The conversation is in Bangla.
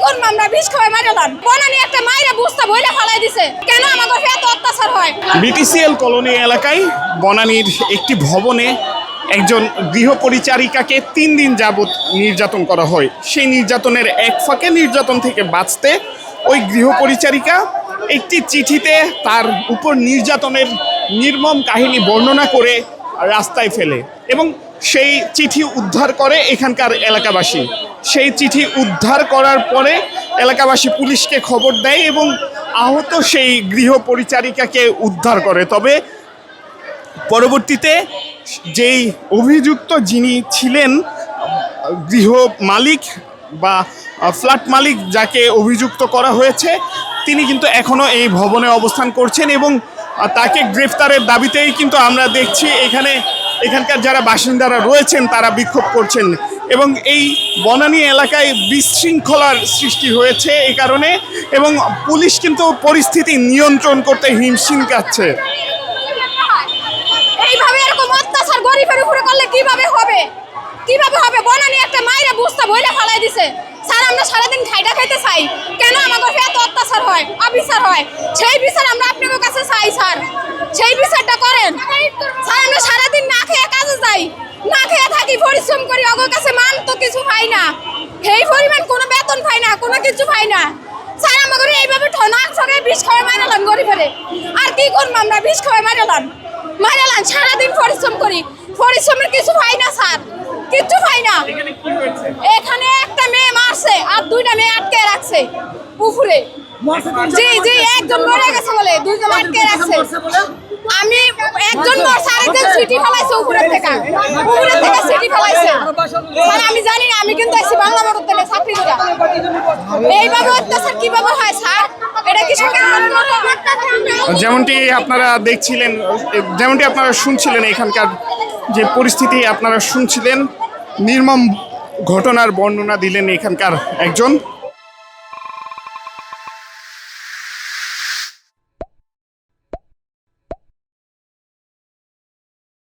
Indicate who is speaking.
Speaker 1: করব আমরা বিষ খাওয়াই মারলাম বনানি একটা মাইরা বুঝতা বইলা ফালাই দিছে কেন আমাদের এত অত্যাচার হয়।
Speaker 2: বিটিসিএল কলোনি এলাকায় বনানীর একটি ভবনে একজন গৃহপরিচারিকাকে 3 দিন যাবৎ নির্যাতন করা হয়। সেই নির্যাতনের এক ফাঁকে নির্যাতন থেকে বাঁচতে ওই গৃহপরিচারিকা একটি চিঠিতে তার উপর নির্যাতনের নির্মম কাহিনী বর্ণনা করে রাস্তায় ফেলে এবং সেই চিঠি উদ্ধার করে এখানকার এলাকাবাসী। সেই চিঠি উদ্ধার করার পরে এলাকাবাসী পুলিশকে খবর দেয় এবং আহত সেই গৃহপরিচারিকাকে উদ্ধার করে। তবে পরবর্তীতে যেই অভিযুক্ত যিনি ছিলেন গৃহ মালিক বা ফ্ল্যাট মালিক যাকে অভিযুক্ত করা হয়েছে তিনি কিন্তু এখনও এই ভবনে অবস্থান করছেন এবং তাকে গ্রেফতারের দাবিতেই কিন্তু আমরা দেখছি এখানকার যারা বাসিন্দারা রয়েছেন তারা বিক্ষোভ করছেন এবং এই বনানী এলাকায় বিশৃঙ্খলার সৃষ্টি হয়েছে এই কারণে এবং পুলিশ কিন্তু পরিস্থিতি নিয়ন্ত্রণ করতে হিমশিম খাচ্ছে।
Speaker 1: এইভাবে এরকম অত্যাচার গরিবের উপরে করলে কিভাবে হবে বনানি একটা মাইরা বুঝতা বইলা ফালাই দিছে। স্যার আমরা সারাদিন খাইটা খাইতে চাই কেন আমাদের এত অত্যাচার হয় অবিচার হয় সেই বিচার আমরা আপনাদের কাছে চাই স্যার সেই বিচারটা করেন স্যার। আমরা সারাদিন না খেয়ে কাজে যাই না খেয়ে থাকি পরিশ্রম করি ওদের কাছে মান তো কিছু পাই না সেই পরিমাণ কোনো বেতন পাই না কোনো কিছু পাই না স্যার। আমাদের এইভাবে ঠনাক ছড়ে বিষ খাওয়াই মারালাম গরিবের আর কি করবো আমরা বিষ খাওয়াই মারালাম সারাদিন পরিশ্রম করি পরিশ্রমের কিছু পাই না স্যার কিচ্ছু পাই না। এখানে একটা মেয়ে মারছে আর 2টা মেয়ে আটকে রাখছে উপরে। জি জি একজন মরে গেছে বলে 2জন আটকে রাখছে। আমি একজন মরছে আরেকজন সিটি ফেলাইছে উপরে থেকে সিটি ফেলাইছে স্যার। আমি জানি না আমি কিন্তু আছি বাংলা মোটর তেলে চাকরি করা এইভাবে অত্যাচার কিভাবে হয় স্যার এটা কি
Speaker 2: যেমনটি আপনারা দেখছিলেন যেমনটি আপনারা শুনছিলেন এখানকার যে পরিস্থিতি আপনারা শুনছিলেন নির্মম ঘটনার বর্ণনা দিলেন এখানকার একজন